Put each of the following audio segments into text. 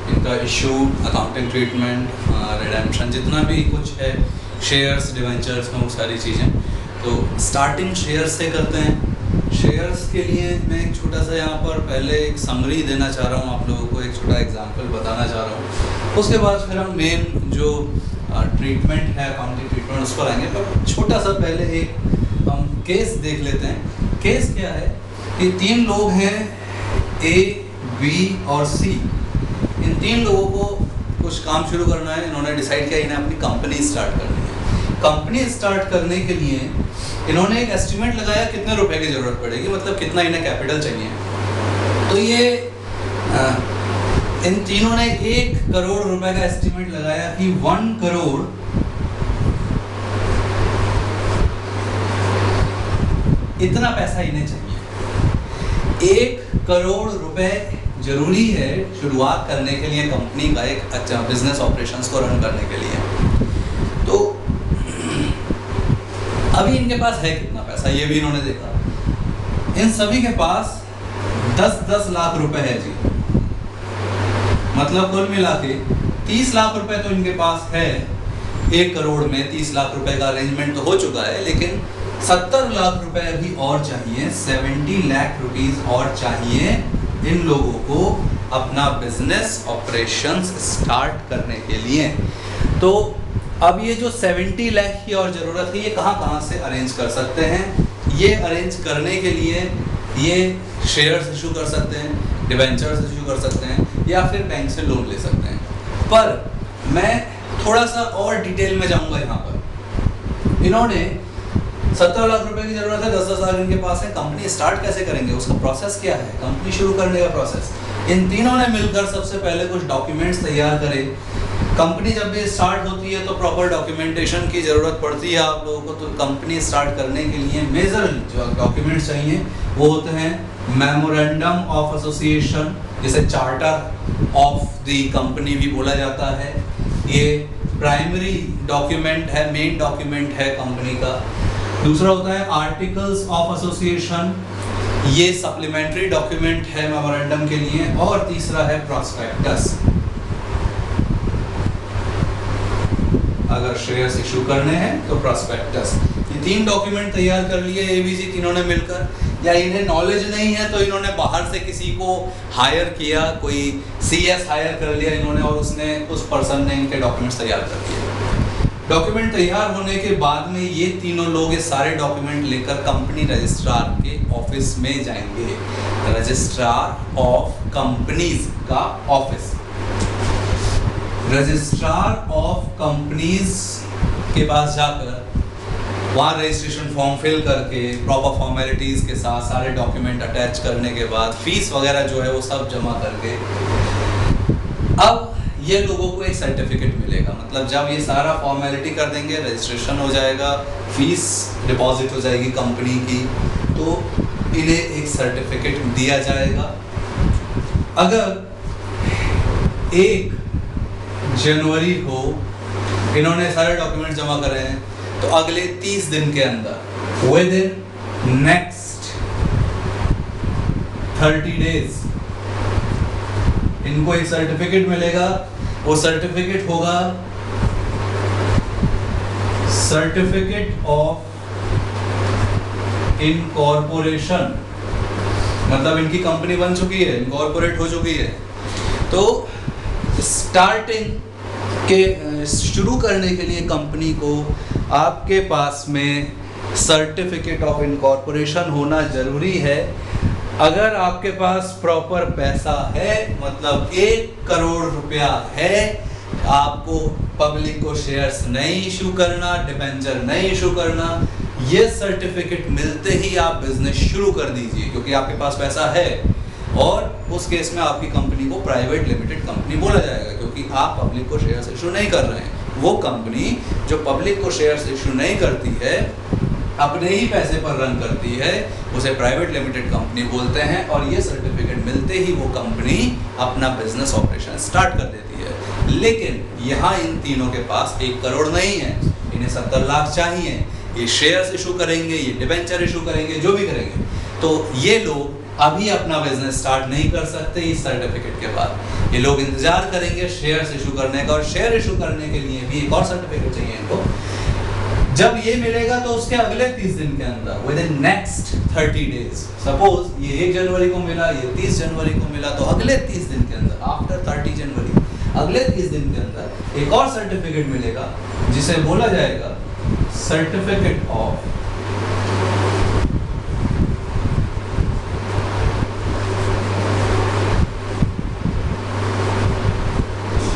इनका issue, accounting treatment, redemption, जितना भी कुछ है, शेयर्स, डिवेंचर्स में वो सारी चीज़ें। तो स्टार्टिंग शेयर्स से करते हैं। शेयर्स के लिए मैं एक छोटा सा यहाँ पर पहले एक समरी देना चाह रहा हूँ आप लोगों को, एक छोटा एग्जांपल बताना चाह रहा हूँ। उसके बाद फिर हम मेन जो ट्रीटमेंट है, अकाउंटिंग ट्रीटमेंट, उस पर आएंगे। पर छोटा सा पहले एक हम केस देख लेते हैं। केस क्या है कि 3 लोग हैं, ए, बी और सी। इन 3 लोगों को कुछ काम शुरू करना है। इन्होंने डिसाइड किया इन्हें अपनी कंपनी स्टार्ट करनी है। कंपनी स्टार्ट करने के लिए इन्होंने एक एस्टिमेट लगाया कितने रुपए की ज़रूरत पड़ेगी, मतलब कितना इन्हें कैपिटल चाहिए। तो ये इन तीनों ने 1 करोड़ रुपए का एस्टिमेट लगाया कि 1 करोड़ इतना पैसा इन्हें चाहिए। 1 करोड़ रुपए जरूरी है शुरुआत करने के लिए, कंपनी का एक अच्छा बिजनेस ऑपरेशंस को रन करने के लिए। तो अभी इनके पास है कितना पैसा, ये भी इन्होंने देखा। इन सभी के पास 10-10 लाख रुपए है जी, मतलब कुल मिला के 30 लाख रुपए तो इनके पास है। 1 करोड़ में 30 लाख रुपए का अरेंजमेंट तो हो चुका है, लेकिन 70 लाख रुपए अभी और चाहिए। 70 लाख रुपीस और चाहिए इन लोगों को अपना बिजनेस ऑपरेशंस स्टार्ट करने के लिए। तो अब ये जो 70 लाख की और ज़रूरत है, ये कहाँ से अरेंज कर सकते हैं? ये अरेंज करने के लिए ये शेयर्स इशू कर सकते हैं, डिवेंचर्स इशू कर सकते हैं, या फिर बैंक से लोन ले सकते हैं। पर मैं थोड़ा सा और डिटेल में जाऊंगा यहाँ पर। इन्होंने 70 लाख रुपए की ज़रूरत है, 10-10 लाख इनके पास है। कंपनी स्टार्ट कैसे करेंगे, उसका प्रोसेस क्या है, कंपनी शुरू करने का प्रोसेस। इन तीनों ने मिलकर सबसे पहले कुछ डॉक्यूमेंट्स तैयार करे। कंपनी जब भी स्टार्ट होती है तो प्रॉपर डॉक्यूमेंटेशन की ज़रूरत पड़ती है आप लोगों को। तो कंपनी स्टार्ट करने के लिए मेजर जो डॉक्यूमेंट्स चाहिए वो होते हैं मेमोरेंडम ऑफ एसोसिएशन, जिसे चार्टर ऑफ द कंपनी भी बोला जाता है। ये प्राइमरी डॉक्यूमेंट है, मेन डॉक्यूमेंट है कंपनी का। दूसरा होता है आर्टिकल्स ऑफ एसोसिएशन, ये सप्लीमेंट्री डॉक्यूमेंट है मेमोरेंडम के लिए। और तीसरा है प्रॉस्पेक्टस, अगर शेयर्स इशू करने हैं तो प्रॉस्पेक्टस। ये 3 डॉक्यूमेंट तैयार कर लिए एबीसी तीनों ने मिलकर, या इन्हें नॉलेज नहीं है तो इन्होंने बाहर से किसी को हायर किया, कोई सीएस हायर कर लिया इन्होंने, और उस पर्सन ने इनके डॉक्यूमेंट्स तैयार कर दिए। डॉक्यूमेंट तैयार होने के बाद में ये तीनों लोग ये सारे डॉक्यूमेंट लेकर कंपनी रजिस्ट्रार के ऑफिस में जाएंगे। रजिस्ट्रार ऑफ कंपनीज का ऑफिस, रजिस्ट्रार ऑफ कंपनीज के पास जाकर वहाँ रजिस्ट्रेशन फॉर्म फिल करके प्रॉपर फॉर्मेलिटीज़ के साथ सारे डॉक्यूमेंट अटैच करने के बाद फीस वगैरह जो है वो सब जमा करके अब ये लोगों को एक सर्टिफिकेट मिलेगा। मतलब जब ये सारा फॉर्मेलिटी कर देंगे, रजिस्ट्रेशन हो जाएगा, फीस डिपॉजिट हो जाएगी कंपनी की, तो इन्हें एक सर्टिफिकेट दिया जाएगा। अगर 1 जनवरी को इन्होंने सारे डॉक्यूमेंट जमा करे हैं तो अगले 30 दिन के अंदर, विद इन नेक्स्ट 30 डेज, इनको एक सर्टिफिकेट मिलेगा। वो सर्टिफिकेट होगा सर्टिफिकेट ऑफ इनकॉर्पोरेशन, मतलब इनकी कंपनी बन चुकी है, इनकॉर्पोरेट हो चुकी है। तो स्टार्टिंग के शुरू करने के लिए कंपनी को आपके पास में सर्टिफिकेट ऑफ इनकॉर्पोरेशन होना ज़रूरी है। अगर आपके पास प्रॉपर पैसा है, मतलब 1 करोड़ रुपया है, आपको पब्लिक को शेयर्स नहीं इशू करना, डिबेंचर नहीं इशू करना, ये सर्टिफिकेट मिलते ही आप बिजनेस शुरू कर दीजिए, क्योंकि आपके पास पैसा है। और उस केस में आपकी कंपनी को प्राइवेट लिमिटेड कंपनी बोला जाएगा, क्योंकि आप पब्लिक को शेयर्स इशू नहीं कर रहे हैं। वो कंपनी जो पब्लिक को शेयर्स इशू नहीं करती है, अपने ही पैसे पर रन करती है, उसे प्राइवेट लिमिटेड कंपनी बोलते हैं। और ये सर्टिफिकेट मिलते ही वो कंपनी अपना बिजनेस ऑपरेशन स्टार्ट कर देती है। लेकिन यहाँ इन तीनों के पास 1 करोड़ नहीं है, इन्हें 70 लाख चाहिए। ये शेयर्स इशू करेंगे, ये डिबेंचर इशू करेंगे, जो भी करेंगे, तो ये लोग अभी अपना बिजनेस स्टार्ट नहीं कर सकते इस सर्टिफिकेट के बाद। ये लोग इंतजार करेंगे शेयर्स इशू करने का, और शेयर इशू करने के लिए भी एक और सर्टिफिकेट चाहिए इनको। जब ये मिलेगा तो उसके अगले 30 दिन के अंदर, with in next 30 days, suppose ये 1 जनवरी को मिला, ये 30 जनवरी को मिला, तो अगले 30 दिन के अंदर, आफ्टर 30 जनवरी, अगले 30 दिन के अंदर एक और सर्टिफिकेट मिलेगा जिसे बोला जाएगा certificate of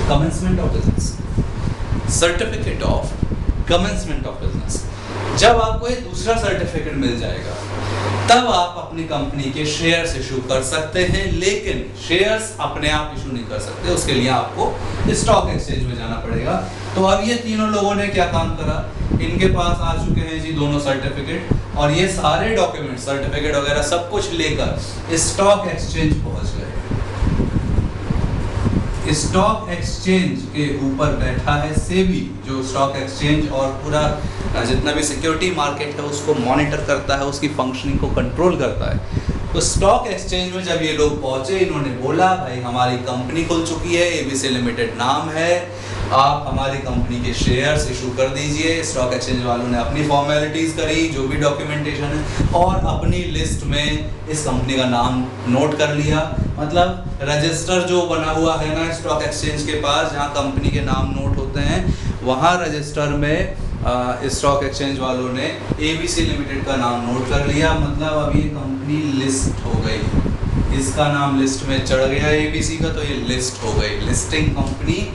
commencement of business. Certificate of commencement of business. जब आपको एक दूसरा सर्टिफिकेट मिल जाएगा तब आप अपनी कंपनी के शेयर्स इशू कर सकते हैं, लेकिन शेयर्स अपने आप इशू नहीं कर सकते, उसके लिए आपको स्टॉक एक्सचेंज में जाना पड़ेगा। तो अब ये तीनों लोगों ने क्या काम करा, इनके पास आ चुके हैं जी दोनों सर्टिफिकेट, और ये सारे डॉक्यूमेंट सर्टिफिकेट वगैरह सब कुछ लेकर स्टॉक एक्सचेंज पहुंच गए। स्टॉक एक्सचेंज के ऊपर बैठा है सेबी, जो स्टॉक एक्सचेंज और पूरा जितना भी सिक्योरिटी मार्केट है उसको मॉनिटर करता है, उसकी फंक्शनिंग को कंट्रोल करता है। तो स्टॉक एक्सचेंज में जब ये लोग पहुंचे, इन्होंने बोला भाई हमारी कंपनी खुल चुकी है, एबीसी लिमिटेड नाम है, आप हमारी कंपनी के शेयर्स इशू कर दीजिए। स्टॉक एक्सचेंज वालों ने अपनी फॉर्मेलिटीज करी, जो भी डॉक्यूमेंटेशन है, और अपनी लिस्ट में इस कंपनी का नाम नोट कर लिया। मतलब रजिस्टर जो बना हुआ है ना स्टॉक एक्सचेंज के पास, जहाँ कंपनी के नाम नोट होते हैं, वहाँ रजिस्टर में स्टॉक एक्सचेंज वालों ने एबीसी लिमिटेड का नाम नोट कर लिया। मतलब अब ये कंपनी लिस्ट हो गई, इसका नाम लिस्ट में चढ़ गया एबीसी का, तो ये लिस्ट हो गई, लिस्टिंग कंपनी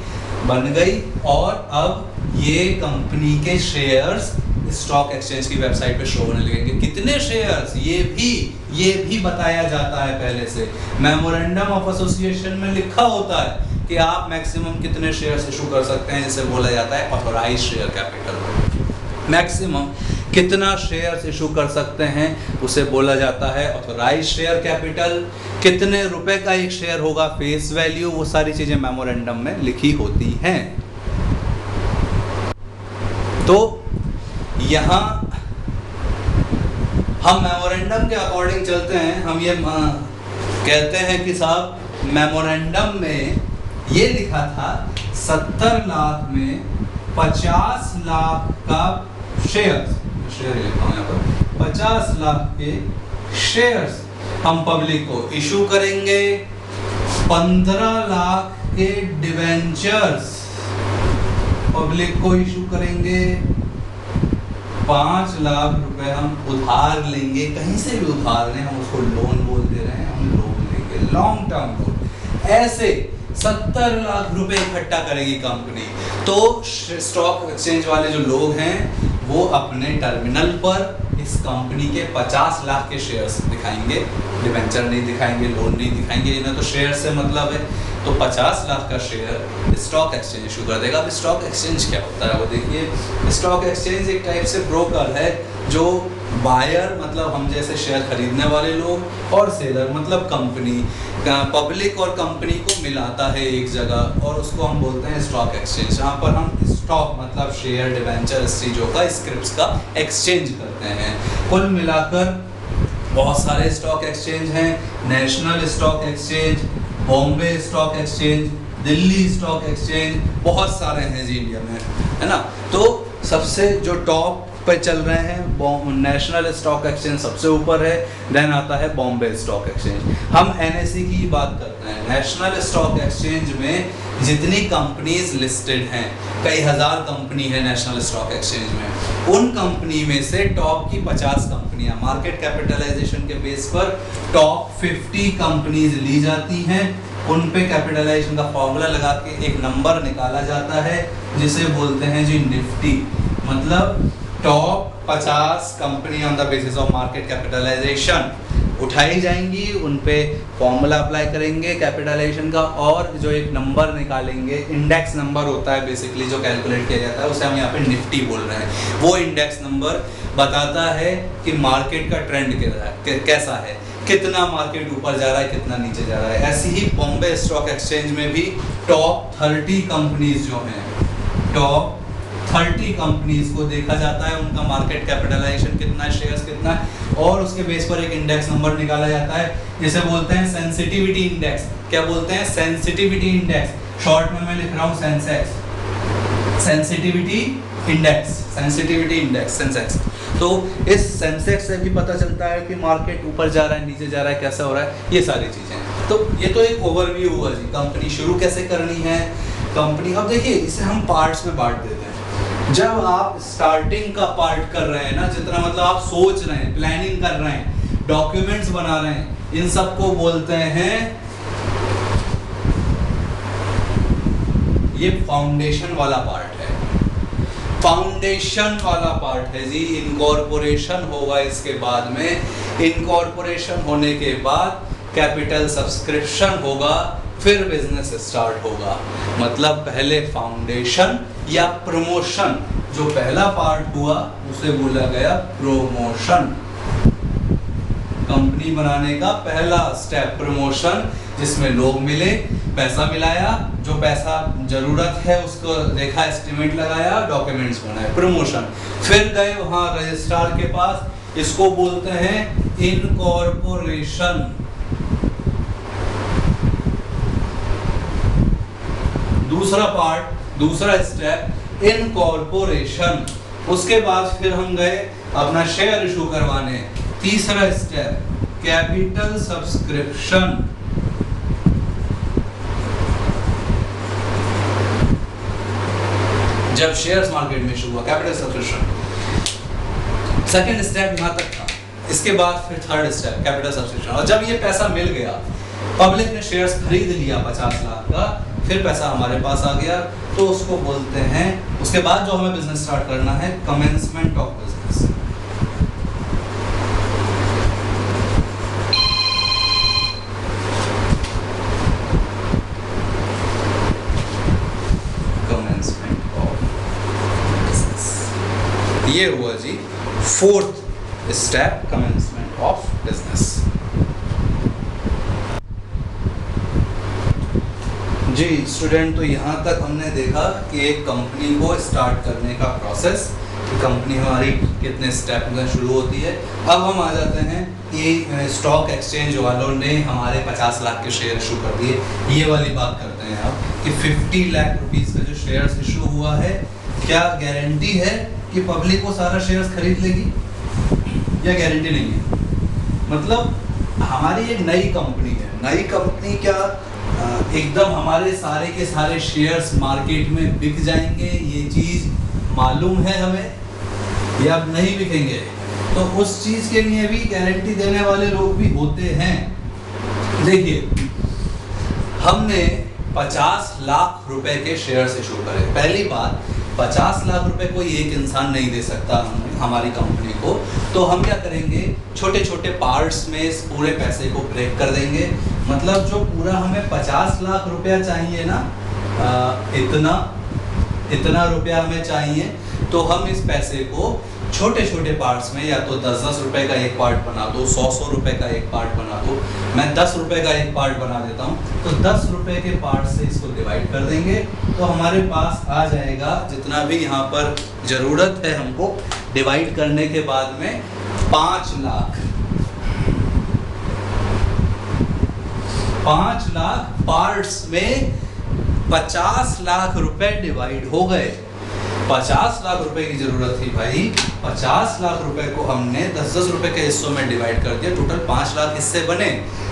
बन गई। और अब ये कंपनी के शेयर्स स्टॉक एक्सचेंज की वेबसाइट पे शो होने लगेंगे। कितने शेयर्स, ये भी बताया जाता है पहले से, मेमोरेंडम ऑफ एसोसिएशन में लिखा होता है कि आप मैक्सिमम कितने शेयर्स इशू कर सकते हैं, जिसे बोला जाता है ऑथोराइज्ड शेयर कैपिटल। मैक्सिमम कितना शेयर्स इशू कर सकते हैं उसे बोला जाता है ऑथोराइज्ड शेयर कैपिटल। कितने रुपए का एक शेयर होगा, फेस वैल्यू, वो सारी चीजें मेमोरेंडम में लिखी होती हैं। तो यहाँ हम मेमोरेंडम के अकॉर्डिंग चलते हैं। हम ये कहते हैं कि साहब मेमोरेंडम में ये लिखा था 70 लाख में 50 लाख का शेयर लिखा हूं यहाँ पर, 50 लाख के शेयर्स हम पब्लिक को इशू करेंगे, 15 लाख के डिवेंचर्स पब्लिक को इशू करेंगे, 5 लाख रुपए हम उधार लेंगे, कहीं से भी उधार लें, हम उसको लोन बोल दे रहे हैं, हम लोन लेंगे, लॉन्ग टर्म लोन। ऐसे 70 लाख रुपए इकट्ठा करेगी कंपनी। तो स्टॉक एक्सचेंज वाले जो लोग हैं वो अपने टर्मिनल पर इस कंपनी के 50 लाख के शेयर्स दिखाएंगे, डिवेंचर नहीं दिखाएंगे, लोन नहीं दिखाएंगे, इन्हें तो शेयर से मतलब है। तो 50 लाख का शेयर स्टॉक एक्सचेंज इशू कर देगा। अब स्टॉक एक्सचेंज क्या होता है वो देखिए। स्टॉक एक्सचेंज एक टाइप से ब्रोकर है, जो बायर मतलब हम जैसे शेयर खरीदने वाले लोग, और सेलर मतलब कंपनी, पब्लिक और कंपनी को मिलाता है एक जगह, और उसको हम बोलते हैं स्टॉक एक्सचेंज, जहाँ पर हम स्टॉक मतलब शेयर, डिवेंचर, इस चीज़ों का, स्क्रिप्ट्स का एक्सचेंज करते हैं। कुल मिलाकर बहुत सारे स्टॉक एक्सचेंज हैं, national stock exchange, Bombay stock exchange, Delhi stock exchange, बहुत सारे हैं जी इंडिया में, है ना। तो सबसे जो टॉप पे चल रहे हैं, नेशनल स्टॉक एक्सचेंज सबसे ऊपर है, देन आता है बॉम्बे स्टॉक एक्सचेंज। हम एनएसई की बात करते हैं। नेशनल स्टॉक एक्सचेंज में जितनी कंपनीज लिस्टेड हैं, कई हजार कंपनी है नेशनल स्टॉक एक्सचेंज में, उन कंपनी में से टॉप की 50 कंपनियां, मार्केट कैपिटलाइजेशन के बेस पर टॉप 50 कंपनीज ली जाती हैं। उन पे कैपिटलाइजेशन का फॉर्मूला लगा के एक नंबर निकाला जाता है, जिसे बोलते हैं जी निफ्टी। मतलब top 50 company on the basis of market capitalisation उठाई जाएंगी, उन पे फॉर्मूला अप्लाई करेंगे कैपिटलाइजेशन का, और जो एक नंबर निकालेंगे, इंडेक्स नंबर होता है बेसिकली जो कैलकुलेट किया जाता है, उसे हम यहाँ पे निफ्टी बोल रहे हैं। वो इंडेक्स नंबर बताता है कि मार्केट का ट्रेंड कैसा है, कितना मार्केट ऊपर जा रहा है, कितना नीचे जा रहा है। ऐसे ही बॉम्बे स्टॉक एक्सचेंज में भी टॉप 30 कंपनीज जो हैं, टॉप 30 कंपनीज को देखा जाता है, उनका मार्केट कैपिटलाइजेशन कितना है, शेयर्स कितना है, और उसके बेस पर एक इंडेक्स नंबर निकाला जाता है, जिसे बोलते हैं सेंसिटिविटी इंडेक्स। क्या बोलते हैं, सेंसिटिविटी इंडेक्स, शॉर्ट में मैं लिख रहा हूँ Sensex, sensitivity index, sensitivity index Sensex. तो इस सेंसेक्स से भी पता चलता है कि मार्केट ऊपर जा रहा है, नीचे जा रहा है, कैसा हो रहा है, ये सारी चीजें। तो ये तो एक ओवरव्यू हुआ जी, कंपनी शुरू कैसे करनी है कंपनी। अब देखिए इसे हम पार्ट्स में बांट देते हैं। जब आप स्टार्टिंग का पार्ट कर रहे हैं ना, जितना मतलब आप सोच रहे हैं, प्लानिंग कर रहे हैं, डॉक्यूमेंट्स बना रहे हैं, इन सबको बोलते हैं, ये फाउंडेशन वाला पार्ट है, फाउंडेशन वाला पार्ट है जी। इनकॉर्पोरेशन होगा इसके बाद में, इनकॉर्पोरेशन होने के बाद कैपिटल सब्सक्रिप्शन होगा, फिर बिजनेस स्टार्ट होगा। मतलब पहले फाउंडेशन या प्रमोशन, जो पहला पार्ट हुआ उसे बोला गया प्रमोशन। कंपनी बनाने का पहला स्टेप प्रमोशन, जिसमें लोग मिले, पैसा मिलाया, जो पैसा जरूरत है उसको देखा, एस्टिमेट लगाया, डॉक्यूमेंट्स बनाए, प्रमोशन। फिर गए वहां रजिस्ट्रार के पास, इसको बोलते हैं इनकॉर्पोरेशन। दूसरा पार्ट, दूसरा स्टेप इनकॉर्पोरेशन। उसके बाद फिर हम गए अपना शेयर इशू करवाने। तीसरा स्टेप कैपिटल सब्सक्रिप्शन। जब शेयर्स मार्केट में इशू हुआ, कैपिटल सब्सक्रिप्शन। सेकंड स्टेप यहां तक था। इसके बाद फिर थर्ड स्टेप कैपिटल सब्सक्रिप्शन। और जब ये पैसा मिल गया, पब्लिक ने शेयर्स खरीद लिया 50 लाख का, फिर पैसा हमारे पास आ गया, तो उसको बोलते हैं, उसके बाद जो हमें बिजनेस स्टार्ट करना है, commencement of business. Commencement of business, ये हुआ जी fourth step, commencement of business. जी स्टूडेंट, तो यहाँ तक हमने देखा कि एक कंपनी को स्टार्ट करने का प्रोसेस, कंपनी हमारी कितने स्टेप में शुरू होती है। अब हम आ जाते हैं कि स्टॉक एक्सचेंज वालों ने हमारे 50 लाख के शेयर इशू कर दिए। ये वाली बात करते हैं अब कि 50 लाख रुपीस का जो शेयर्स इशू हुआ है, क्या गारंटी है कि पब्लिक वो सारा शेयर्स खरीद लेगी, या गारंटी नहीं है। मतलब हमारी एक नई कंपनी है, नई कंपनी क्या एकदम हमारे सारे के सारे शेयर्स मार्केट में बिक जाएंगे, ये चीज़ मालूम है हमें, या नहीं बिकेंगे। तो उस चीज़ के लिए भी गारंटी देने वाले लोग भी होते हैं। देखिए हमने 50 लाख रुपए के शेयर्स इशू करे। पहली बात, 50 लाख रुपए कोई एक इंसान नहीं दे सकता हमारी कंपनी को। तो हम क्या करेंगे, छोटे छोटे पार्ट्स में इस पूरे पैसे को ब्रेक कर देंगे। मतलब जो पूरा हमें 50 लाख रुपया चाहिए ना, इतना रुपया हमें चाहिए, तो हम इस पैसे को छोटे छोटे पार्ट्स में, या तो 10-10 रुपए का एक पार्ट बना दो, 100-100 रुपए का एक पार्ट बना दो। मैं 10 रुपए का एक पार्ट बना देता हूँ, तो 10 रुपए के पार्ट से इसको डिवाइड कर देंगे, तो हमारे पास आ जाएगा जितना भी यहाँ पर ज़रूरत है हमको डिवाइड करने के बाद में 5 लाख। 5 लाख पार्ट्स में 50 लाख रुपए डिवाइड हो गए। 50 लाख रुपए की जरूरत थी भाई, 50 लाख रुपए को हमने 10-10 रुपए के हिस्सों में डिवाइड कर दिया, टोटल 5 लाख हिस्से बने।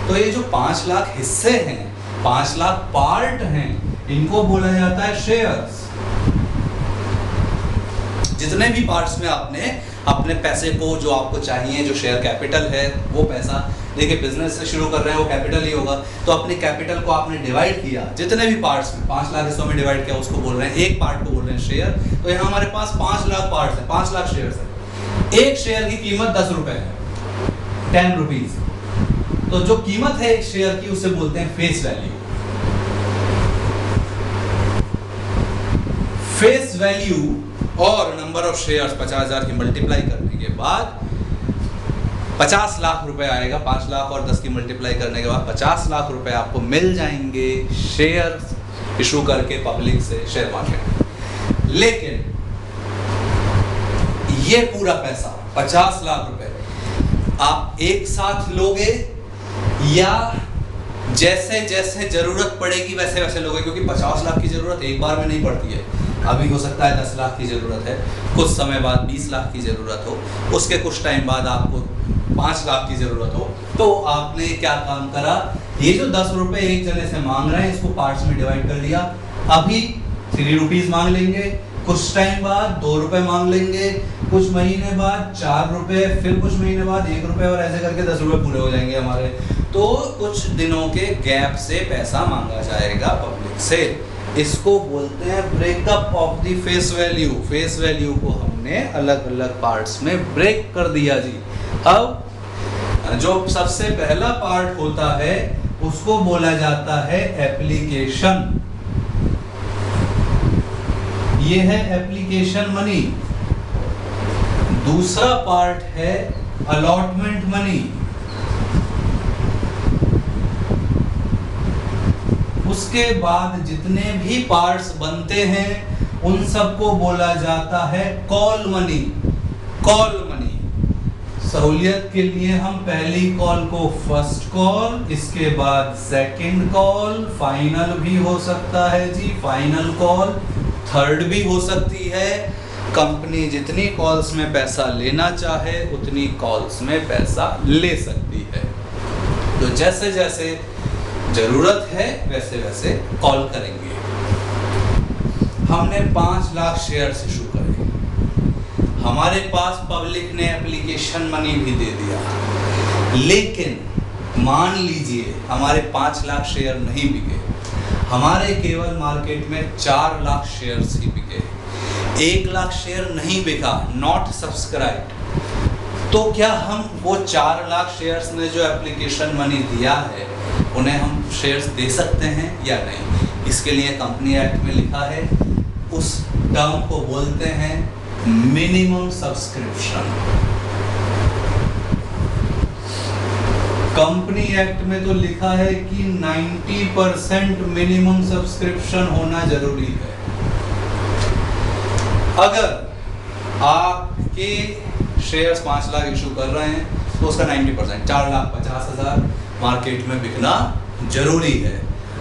तो ये जो 5 लाख हिस्से हैं, 5 लाख पार्ट हैं, इनको बोला जाता है शेयर्स। जितने भी पार्ट्स में आपने अपने पैसे को, जो आपको चाहिए, जो शेयर कैपिटल है, वो पैसा, देखिए बिजनेस से शुरू कर रहे हैं, वो कैपिटल ही होगा, तो अपने कैपिटल को आपने डिवाइड किया जितने भी पार्ट्स में, 5 लाख हिस्सों में डिवाइड किया, उसको बोल रहे हैं, एक पार्ट को बोल रहे हैं शेयर। तो यहाँ हमारे पास 5 लाख पार्ट्स हैं, 5 लाख शेयर्स है। एक शेयर की कीमत 10 रुपए है, 10 रुपीज। तो जो कीमत है एक शेयर की, उसे बोलते हैं फेस वैल्यू। फेस वैल्यू और नंबर ऑफ शेयर्स 50,000 की मल्टीप्लाई करने के बाद 50 लाख रुपए आएगा। 5 लाख और 10 की मल्टीप्लाई करने के बाद 50 लाख रुपए आपको मिल जाएंगे शेयर इशू करके पब्लिक से, शेयर मार्केट में। लेकिन ये पूरा पैसा 50 लाख रुपए आप एक साथ लोगे, या जैसे जैसे जरूरत पड़ेगी वैसे वैसे लोगे, क्योंकि 50 लाख की जरूरत एक बार में नहीं पड़ती है। अभी हो सकता है 10 लाख की जरूरत है, कुछ समय बाद 20 लाख की जरूरत हो, उसके कुछ टाइम बाद आपको 5 लाख की जरूरत हो। तो आपने क्या काम करा, ये जो 10 रुपए एक जने से मांग रहे हैं इसको पार्ट्स में डिवाइड कर लिया। अभी 3 रुपीज मांग लेंगे, कुछ टाइम बाद 2 रुपए मांग लेंगे, कुछ महीने बाद 4 रुपए, फिर कुछ महीने बाद 1 रुपए, और ऐसे करके 10 रुपए पूरे हो जाएंगे हमारे। तो कुछ दिनों के गैप से पैसा मांगा जाएगा पब्लिक से। इसको बोलते हैं breakup of the face value. Face value को हमने अलग अलग पार्ट्स में ब्रेक कर दिया जी। अब जो सबसे पहला पार्ट होता है उसको बोला जाता है एप्लीकेशन। ये है एप्लीकेशन मनी। दूसरा पार्ट है अलॉटमेंट मनी। उसके बाद जितने भी पार्ट्स बनते हैं उन सबको बोला जाता है कॉल मनी। कॉल मनी सहूलियत के लिए हम पहली कॉल को फर्स्ट कॉल, इसके बाद सेकंड कॉल, फाइनल भी हो सकता है जी, फाइनल कॉल, थर्ड भी हो सकती है। कंपनी जितनी कॉल्स में पैसा लेना चाहे उतनी कॉल्स में पैसा ले सकती है। तो जैसे जैसे जरूरत है वैसे वैसे कॉल करेंगे। हमने 5 लाख शेयर्स इशू करे, हमारे पास पब्लिक ने एप्लीकेशन मनी भी दे दिया, लेकिन मान लीजिए हमारे 5 लाख शेयर नहीं बिके, हमारे केवल मार्केट में 4 लाख शेयर्स ही बिके, 1 लाख शेयर नहीं बिका, नॉट सब्सक्राइब। तो क्या हम वो 4 लाख शेयर्स ने जो एप्लीकेशन मनी दिया है उन्हें हम शेयर्स दे सकते हैं या नहीं? इसके लिए कंपनी एक्ट में लिखा है, उस टर्म को बोलते हैं मिनिमम सब्सक्रिप्शन। कंपनी एक्ट में तो लिखा है कि 90% मिनिमम सब्सक्रिप्शन होना जरूरी है। अगर आपके शेयर्स 5 लाख इशू कर रहे हैं तो उसका 90% 4,50,000 मार्केट में बिकना जरूरी है।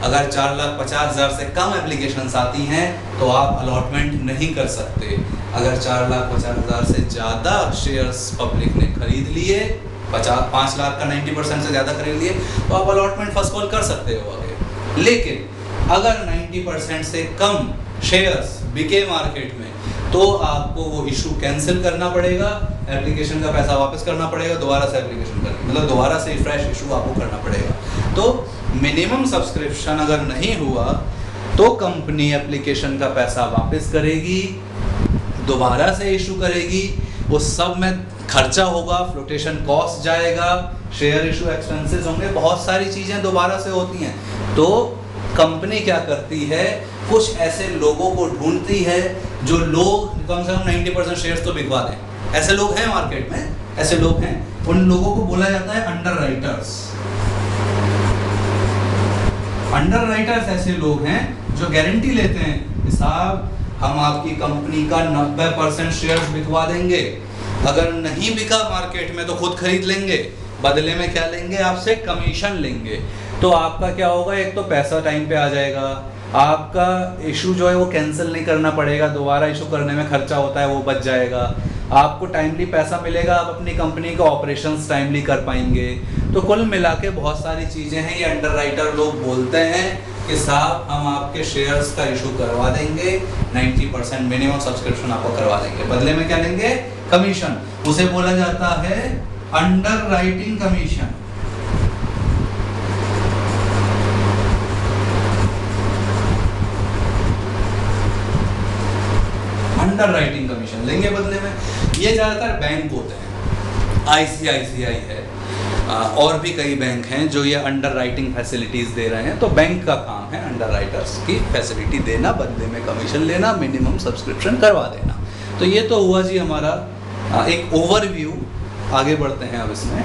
अगर 4,50,000 से कम एप्लीकेशंस आती हैं तो आप अलॉटमेंट नहीं कर सकते। अगर 4,50,000 से ज़्यादा शेयर्स पब्लिक ने खरीद लिए, 5 लाख का 90% से ज़्यादा खरीद लिए, तो आप अलॉटमेंट फर्स्ट कॉल कर सकते हो आगे। लेकिन अगर 90% से कम शेयर्स बिके मार्केट में तो आपको वो इशू कैंसिल करना पड़ेगा, एप्लीकेशन का पैसा वापस करना पड़ेगा, दोबारा से एप्लीकेशन करना, मतलब दोबारा से फ्रेश इशू आपको करना पड़ेगा। तो मिनिमम सब्सक्रिप्शन अगर नहीं हुआ तो कंपनी एप्लीकेशन का पैसा वापस करेगी, दोबारा से इशू करेगी, उस सब में खर्चा होगा, फ्लोटेशन कॉस्ट जाएगा, शेयर इशू एक्सपेंसेस होंगे, बहुत सारी चीज़ें दोबारा से होती हैं। तो कंपनी क्या करती है, कुछ ऐसे लोगों को ढूंढती है जो लोग कम से कम 90% शेयर्स तो बिकवा दें। ऐसे लोग हैं मार्केट में, ऐसे लोग हैं, उन लोगों को बोला जाता है अंडरराइटर्स। अंडरराइटर्स ऐसे लोग हैं जो गारंटी लेते हैं कि साहब हम आपकी कंपनी का 90% शेयर्स बिकवा देंगे, अगर नहीं बिका मार्केट में तो खुद खरीद लेंगे, बदले में क्या लेंगे, आपसे कमीशन लेंगे। तो आपका क्या होगा, एक तो पैसा टाइम पे आ जाएगा, आपका इशू जो है वो कैंसिल नहीं करना पड़ेगा, दोबारा इशू करने में खर्चा होता है वो बच जाएगा, आपको टाइमली पैसा मिलेगा, आप अपनी कंपनी का ऑपरेशंस टाइमली कर पाएंगे। तो कुल मिला के बहुत सारी चीज़ें हैं। ये अंडरराइटर लोग बोलते हैं कि साहब हम आपके शेयर्स का इशू करवा देंगे, 90% मिनिमम सब्सक्रिप्शन आपको करवा देंगे, बदले में क्या लेंगे, कमीशन। उसे बोला जाता है अंडरराइटिंग कमीशन। अंडरराइटिंग कमीशन लेंगे बदले में। ये ज़्यादातर बैंक होते हैं, ICICI है, और भी कई बैंक हैं जो ये अंडरराइटिंग फैसिलिटीज़ दे रहे हैं। तो बैंक का काम है अंडरराइटर्स की फैसिलिटी देना, बदले में कमीशन लेना, मिनिमम सब्सक्रिप्शन करवा देना। तो ये तो हुआ जी हमारा एक ओवरव्यू। आगे बढ़ते हैं अब इसमें।